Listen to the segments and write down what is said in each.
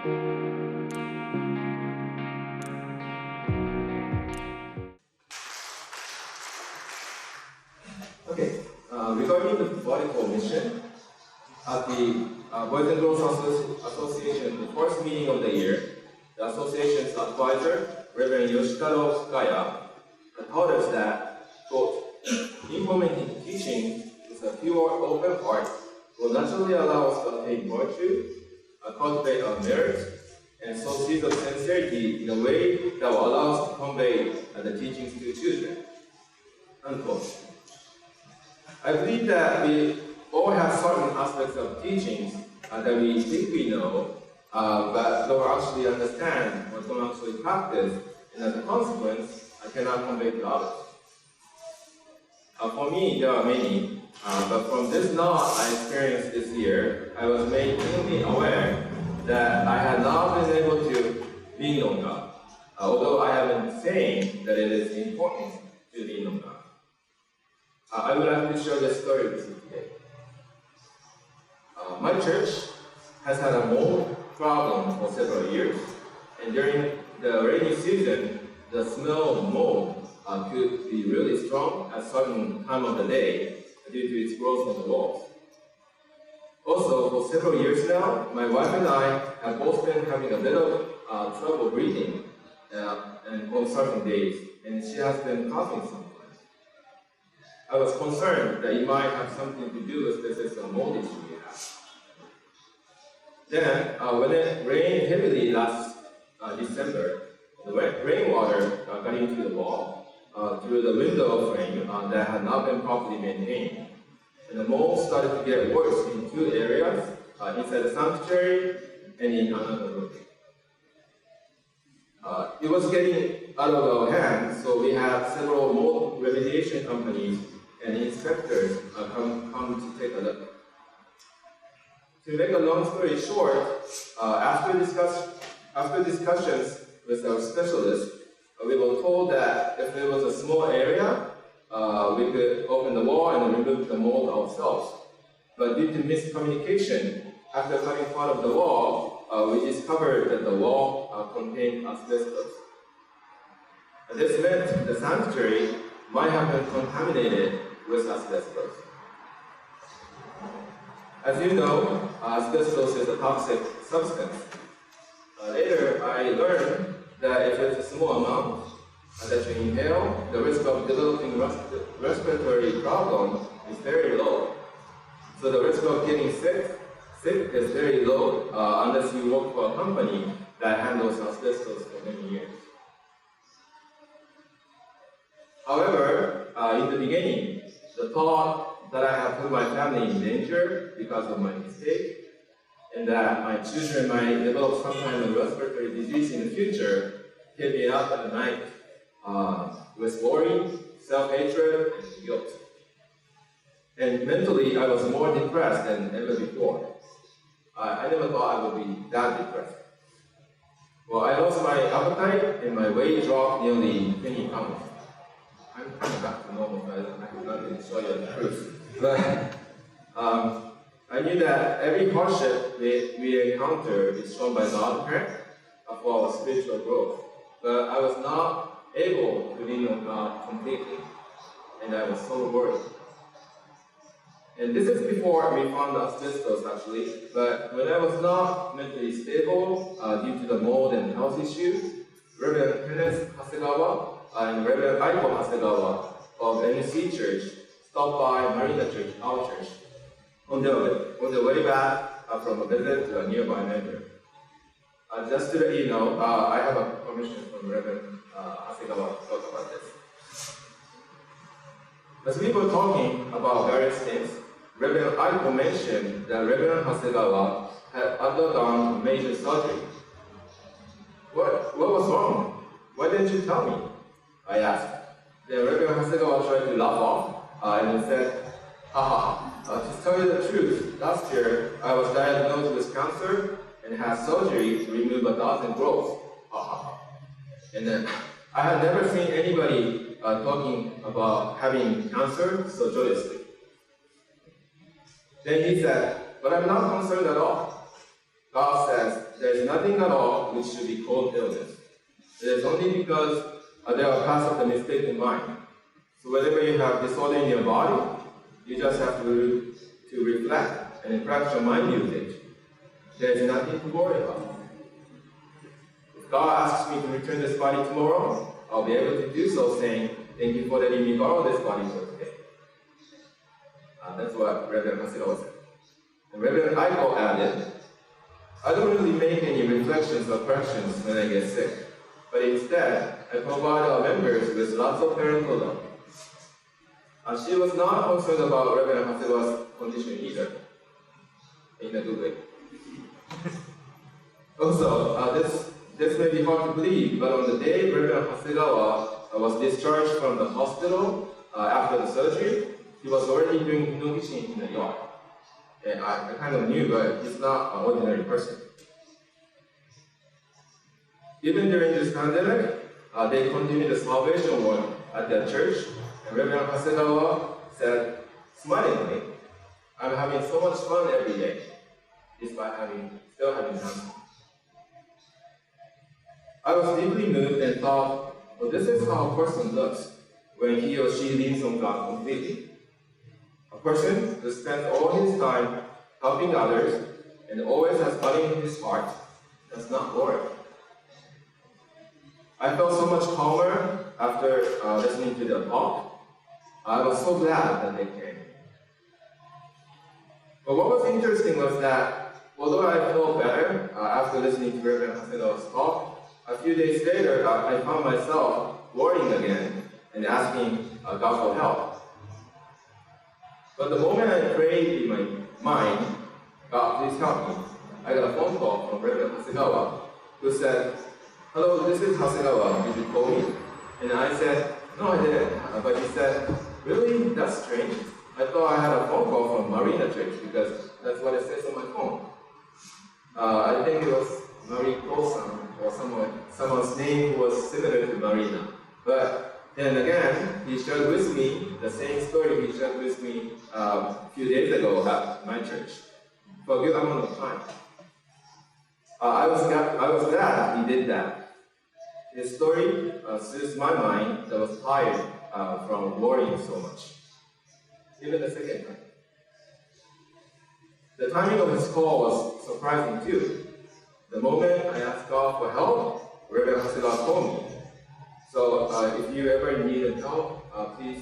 Okay, regarding the political mission, at the Boys and Girls Association, the first meeting of the year, the association's advisor, Reverend Yoshitaro Tsukaya, told us that, quote, implementing teaching with a pure open heart will naturally allow us to attain virtue, cultivate our merit, and sow seeds of sincerity in a way that will allow us to convey the teachings to children, unquote. I believe that we all have certain aspects of teachings that we think we know, but don't actually understand or don't actually practice, and as a consequence, I cannot convey to others. For me, there are many, but from this knowledge I experienced this year, I was made keenly aware that I had not been able to lean on God, although I have been saying that it is important to lean on God. I would like to share this story with you today. My church has had a mold problem for several years, and during the rainy season, the smell of mold could be really strong at a certain time of the day due to its growth on the walls. Also, for several years now, my wife and I have both been having a bit of trouble breathing and on certain days, and she has been coughing sometimes. I was concerned that it might have something to do with this is a mold issue we have. Then, when it rained heavily last December, the rainwater got into the wall through the window frame that had not been properly maintained. And the mold started to get worse in two areas, inside the sanctuary and in another room. It was getting out of our hands, so we had several mold remediation companies and inspectors come to take a look. To make a long story short, after discussions with our specialists, we were told that if it was a small area, we could open the wall and remove the mold ourselves. But due to miscommunication, after cutting part of the wall, we discovered that the wall contained asbestos. This meant the sanctuary might have been contaminated with asbestos. As you know, asbestos is a toxic substance. Later, I learned that if it's a small amount that you inhale, the risk of developing respiratory problem is very low. So the risk of getting sick is very low unless you work for a company that handles asbestos for many years. However, in the beginning, the thought that I have put my family in danger because of my mistake, and that my children might develop some kind of respiratory disease in the future, kept me up at night with worry, self-hatred, and guilt. And mentally, I was more depressed than ever before. I never thought I would be that depressed. Well, I lost my appetite, and my weight dropped nearly 20 pounds. I'm coming back to normal, but I cannot really show you the proof. But I knew that every hardship we encounter is shown by God's hand for our spiritual growth. But I was not able to lean on God completely, and I was so worried. And this is before we found asbestos, actually. But when I was not mentally stable due to the mold and health issues, Reverend Kenneth Hasegawa and Reverend Aiko Hasegawa of NC Church stopped by Marina Church, our church, on the way back from a visit to a nearby neighbor. Just to let you know, I have a permission from Reverend Hasegawa to talk about this. As we were talking about various things, Reverend Aiko mentioned that Reverend Hasegawa had undergone a major surgery. What was wrong? Why didn't you tell me? I asked. Then Reverend Hasegawa tried to laugh off and said, to tell you the truth, last year I was diagnosed with cancer and had surgery to remove 1,000 growths. And then I had never seen anybody talking about having cancer so joyously. Then he said, but I'm not concerned at all. God says there is nothing at all which should be called illness. It is only because there are parts of the mistaken mind. So whenever you have disorder in your body, you just have to reflect and correct your mind usage. There is nothing to worry about. If God asks me to return this body tomorrow, I'll be able to do so saying, thank you for letting me borrow this body for today. That's what Reverend Hasegawa said. And Reverend Aiko added, I don't really make any reflections or corrections when I get sick, but instead, I provide our members with lots of parental love. She was not concerned about Reverend Hasegawa's condition either, in a good way. Also, this may be hard to believe, but on the day Reverend Hasegawa was discharged from the hospital after the surgery, he was already doing hinokishin in the yard. And I kind of knew, but he's not an ordinary person. Even during this pandemic, they continued the salvation work at their church, and Reverend Hasegawa said, smilingly, I'm having so much fun every day, despite still having cancer. I was deeply moved and thought, well, this is how a person looks when he or she leans on God completely. A person who spends all his time helping others and always has money in his heart does not worry. I felt so much calmer after listening to the talk. I was so glad that they came. But what was interesting was that although I felt better after listening to Reverend Hasegawa's talk, a few days later I found myself worrying again and asking God for help. But the moment I prayed in my mind, God, please help me, I got a phone call from Reverend Hasegawa who said, hello, this is Hasegawa, did you call me? And I said, no, I didn't. But he said, really? That's strange. I thought I had a phone call from Marina Church because that's what it says on my phone. I think it was Mariko-san or someone's name who was similar to Marina. But then again, he shared with me the same story he shared with me a few days ago at my church for a good amount of time. I was glad he did that. His story soothes my mind that was tired from worrying so much. Even the second time. The timing of his call was surprising too. The moment I asked God for help, Reverend Hasegawa called me. So if you ever need help, please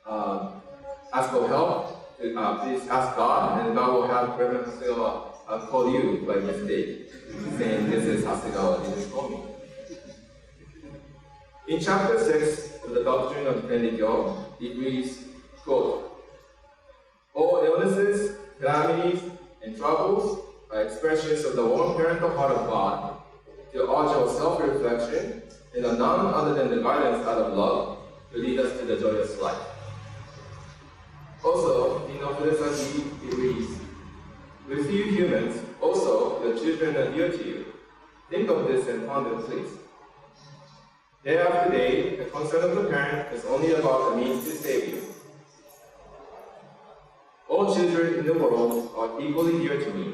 ask for help. Please ask God, and God will have Reverend Hasegawa call you by mistake, saying, this is Hasegawa, you just call me. In chapter 6 of the Doctrine of Tenrikyo, it reads, quote, all illnesses, calamities, and troubles are expressions of the warm parental heart of God to urge our self-reflection and are none other than the guidance out of love to lead us to the joyous life. Also, in Ofuresaki, it reads, with you humans, also the children are dear to you. Think of this and ponder, please. Day after day, the concern of the parent is only about the means to save you. All children in the world are equally dear to me,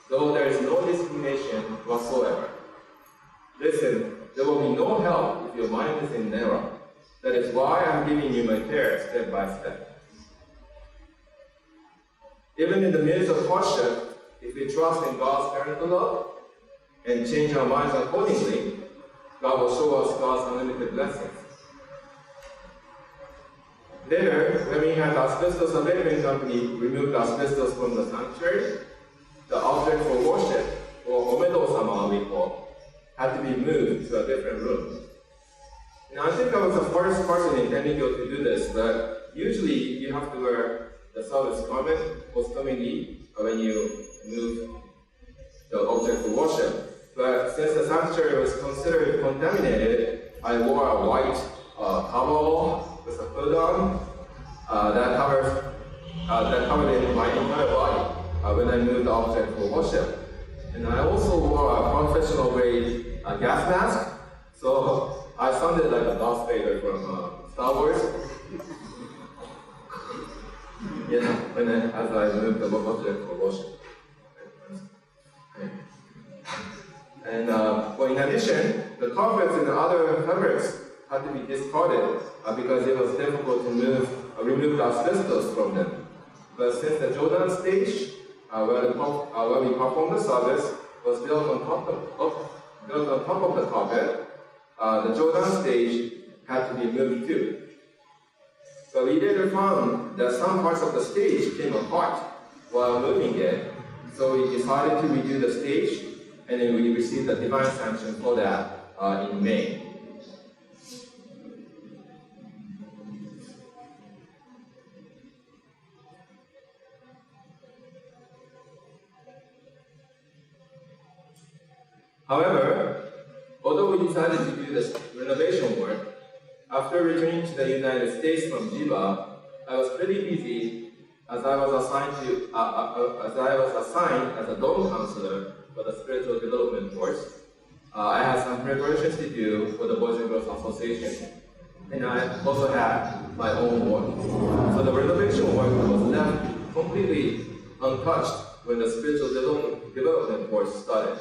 though there is no discrimination whatsoever. Listen, there will be no help if your mind is in error. That is why I'm giving you my care step by step. Even in the midst of hardship, if we trust in God's parental love and change our minds accordingly, God will show us God's unlimited blessings. Later, when we had asbestos abatement company remove asbestos from the sanctuary, the object for worship, or Omedo-sama we call, had to be moved to a different room. Now, I think I was the first person in Tenrikyo to do this, but usually you have to wear the service garment customary when you move the object for worship. But since the sanctuary was considered contaminated, I wore a white coverall with a hood on that covered my entire body when I moved the object for worship. And I also wore a professional grade gas mask, so I sounded like a Darth Vader from Star Wars. Yeah, as I moved the object for worship. in addition, the carpets and the other fabrics had to be discarded because it was difficult to remove the asbestos from them. But since the Jordan stage, where we performed the service, was built on top of the carpet, the Jordan stage had to be moved too. So we later found that some parts of the stage came apart while moving it. So we decided to redo the stage, and then we received the divine sanction for that in May. However, although we decided to do this renovation work, after returning to the United States from Jiba, I was pretty busy as I was assigned as a dorm counselor for the spiritual development course. I had some preparations to do for the Boys and Girls Association, and I also had my own work. So the renovation work was left completely untouched when the spiritual development course started.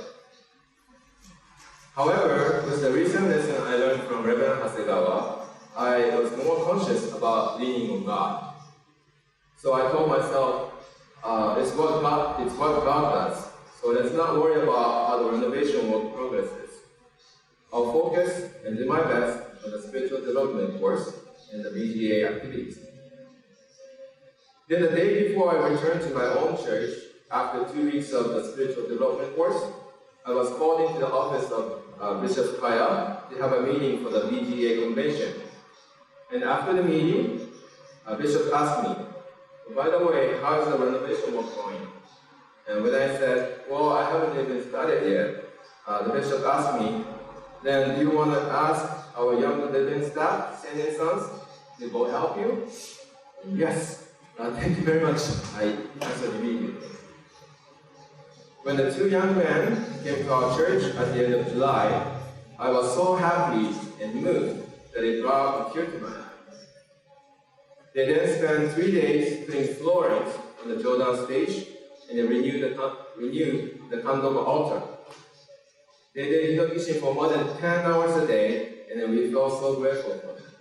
However, with the recent lesson I learned from Reverend Hasegawa, I was more conscious about leaning on God. So I told myself, it's what God does. So let's not worry about how the renovation work progresses. I'll focus and do my best on the spiritual development course and the BGA activities. Then the day before I returned to my own church, after 2 weeks of the spiritual development course, I was called into the office of Bishop Kaya to have a meeting for the BGA convention. And after the meeting, Bishop asked me, by the way, how is the renovation work going? And when I said, well, I haven't even started yet, the bishop asked me, then do you want to ask our young living staff, Sen and Sons, to go help you? Yes, thank you very much, I answered immediately. When the two young men came to our church at the end of July, I was so happy and moved that it brought a tear to my eyes. They then spent 3 days putting floorings on the Jordan stage and then renewed the Kandoba altar. They did Hitokishi for more than 10 hours a day, and then we felt so grateful for them.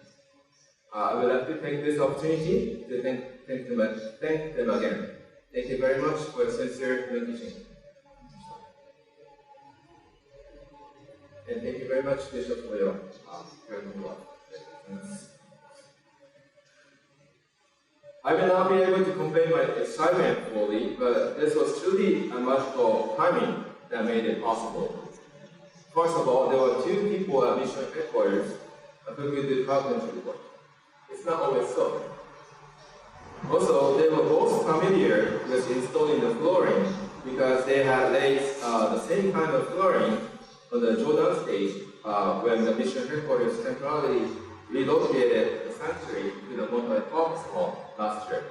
I would like to take this opportunity to thank them again. Thank you very much for your sincere Hitokishi. And thank you very much, Bishop, for your kind work. I will not be able to convey my excitement fully, but this was truly a magical timing that made it possible. First of all, there were 2 people at mission headquarters who could do carpentry work. It's not always so. Also, they were both familiar with installing the flooring because they had laid the same kind of flooring on the Jordan stage when the mission headquarters temporarily relocated the sanctuary to the Motohiro Hall last year.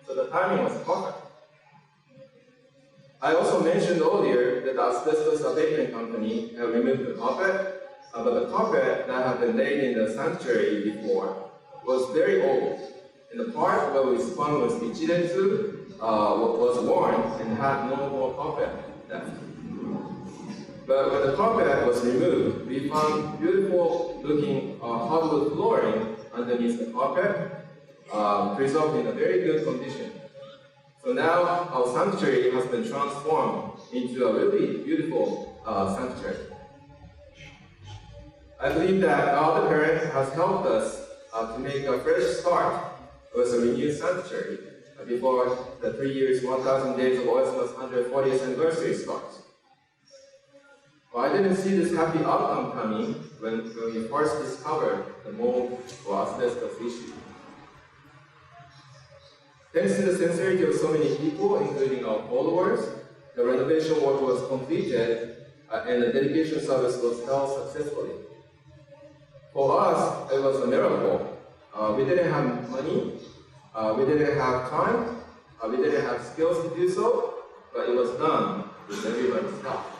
So the timing was perfect. I also mentioned earlier that the asbestos abatement company had removed the carpet, but the carpet that had been laid in the sanctuary before was very old, and the part where we spun with Ichiretsu was worn and had no more carpet left. But when the carpet was removed, we found beautiful looking hardwood flooring underneath the carpet, preserved in a very good condition. So now our sanctuary has been transformed into a really beautiful sanctuary. I believe that God the Parent has helped us to make a fresh start with a renewed sanctuary before the 3 years, 1,000 days of Oyasun's 140th anniversary starts. Well, I didn't see this happy outcome coming when we first discovered the mold or asbestos issue. Thanks to the sincerity of so many people, including our followers, the renovation work was completed and the dedication service was held successfully. For us, it was a miracle. We didn't have money, we didn't have time, we didn't have skills to do so, but it was done with everybody's help.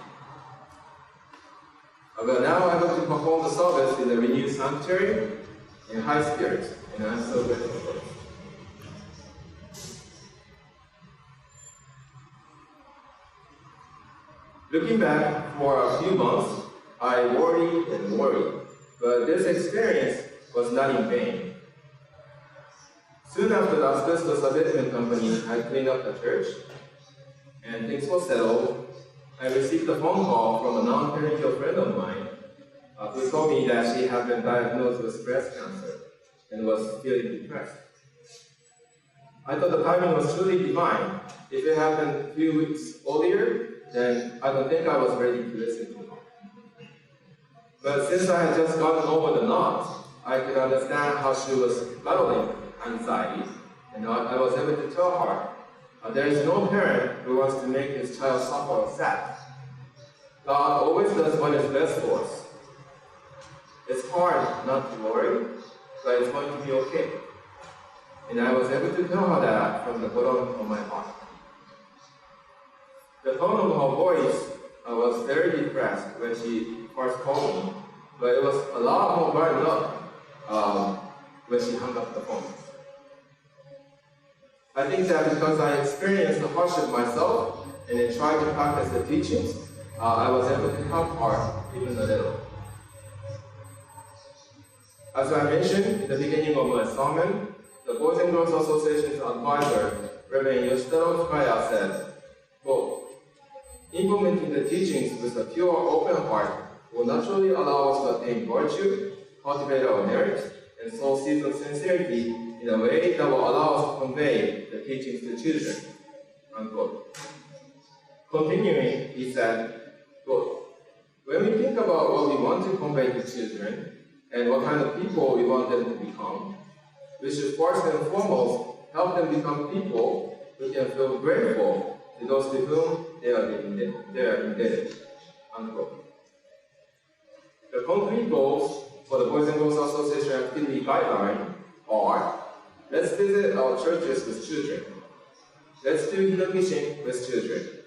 But now I got to perform the service in the renewed sanctuary in high spirits, and I'm so grateful for it. Looking back for a few months, I worried and worried, but this experience was not in vain. Soon after the asbestos abatement company had cleaned up the church, and things were settled, I received a phone call from a non-Tenrikyo friend of mine who told me that she had been diagnosed with breast cancer and was feeling depressed. I thought the timing was truly divine. If it happened a few weeks earlier, then I don't think I was ready to listen to her. But since I had just gotten over the knot, I could understand how she was battling anxiety, and I was able to tell her, there is no parent who wants to make his child suffer or sad. God always does what is best for us. It's hard not to worry, but it's going to be okay. And I was able to tell her that from the bottom of my heart. The tone of her voice was very depressed when she first called me, but it was a lot more brightened up when she hung up the phone. I think that because I experienced the hardship myself and then tried to practice the teachings, I was able to help her even a little. As I mentioned in the beginning of my sermon, the Boys and Girls Association's advisor, Reverend said, quote, implementing the teachings with a pure, open heart will naturally allow us to attain virtue, cultivate our merit, and sow seeds of sincerity in a way that will allow us to convey the teachings to children. Unquote. Continuing, he said, quote, when we think about what we want to convey to children and what kind of people we want them to become, we should first and foremost help them become people who can feel grateful to those to whom they are indebted. Unquote. The concrete goals for the Boys and Girls Association Activity Guideline are: let's visit our churches with children. Let's do teaching with children.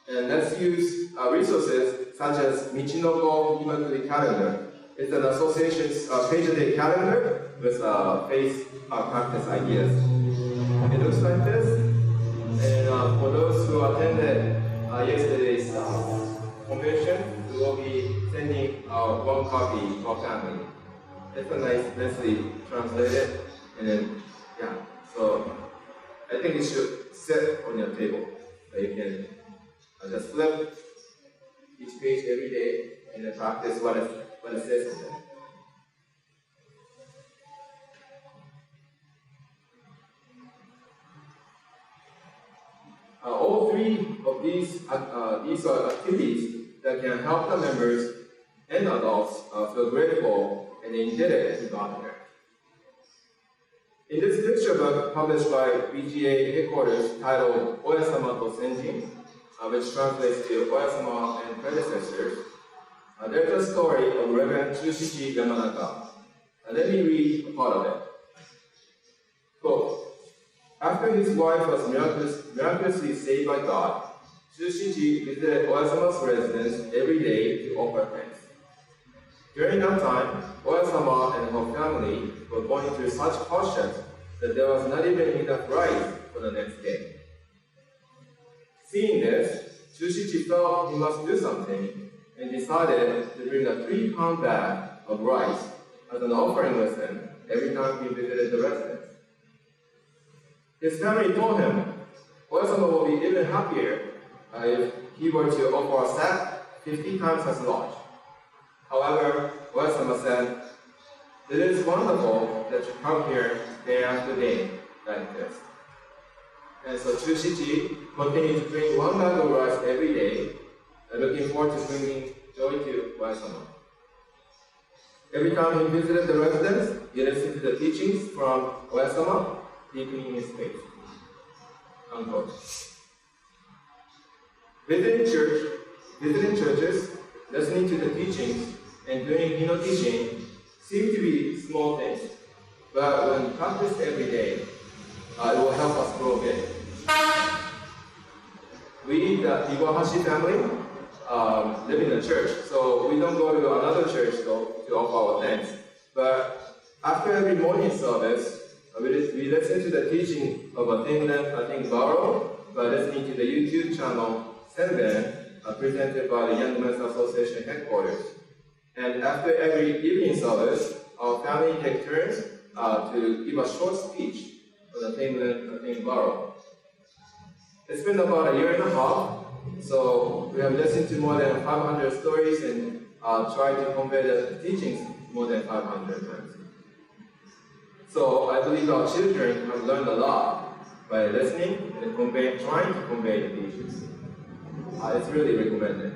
And let's use resources such as Michinoko Imakuri Calendar. It's an association's page-a-day calendar with faith practice ideas. It looks like this. And for those who attended yesterday's convention, we will be sending one copy to our family. It's a nice, nicely translated. And then, yeah, so I think it should sit on your table. So you can just flip each page every day and then practice what it says in there. All three of these are activities that can help the members and adults feel grateful and indebted to God. In this picture book published by BGA headquarters titled Oyasama to Senjin, which translates to Oyasama and predecessors, there's a story of Reverend Tsushiji Yamanaka. Let me read a part of it. Quote, after his wife was miraculously saved by God, Tsushiji visited Oyasama's residence every day to offer thanks. During that time, Oyasama and her family were going through such hardships that there was not even enough rice for the next day. Seeing this, Tsushiji felt he must do something and decided to bring a 3-pound bag of rice as an offering with him every time he visited the residence. His family told him Oyasama will be even happier if he were to offer a sack 50 times as large. However, Oyasama said, it is wonderful that you come here day after day like this. And so Tsushiji continued to bring 1 bag of rice every day, looking forward to bringing joy to Oyasama. Every time he visited the residence, he listened to the teachings from Oyasama, deepening his faith. Unquote. Visiting churches, listening to the teachings, and doing teaching seem to be small things, but when practiced every day, it will help us grow big. We, the Iwahashi family, live in a church, so we don't go to another church though to offer our thanks. But after every morning service, we listen to the teaching of a Tenrikyo by listening to the YouTube channel Senben presented by the Young Men's Association headquarters. And after every evening service, our family takes turns to give a short speech on the theme borrow. It's been about a year and a half, so we have listened to more than 500 stories and tried to convey the teachings more than 500 times. So I believe our children have learned a lot by listening and trying to convey the teachings. It's really recommended.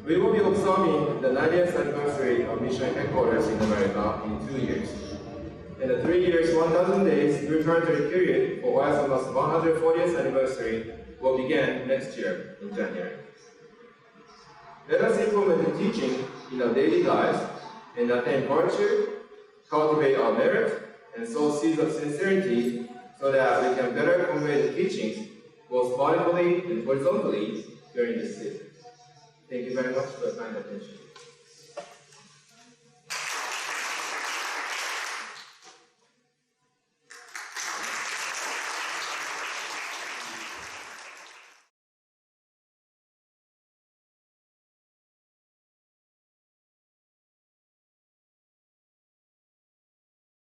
We will be observing the 90th anniversary of Mission Headquarters in America in 2 years. In the 3 years, 1,000 days preparatory period for OSM's 140th anniversary will begin next year in January. Let us implement the teaching in our daily lives and attain virtue, cultivate our merit, and sow seeds of sincerity so that we can better convey the teachings both vertically and horizontally during this season. Thank you very much for your kind attention.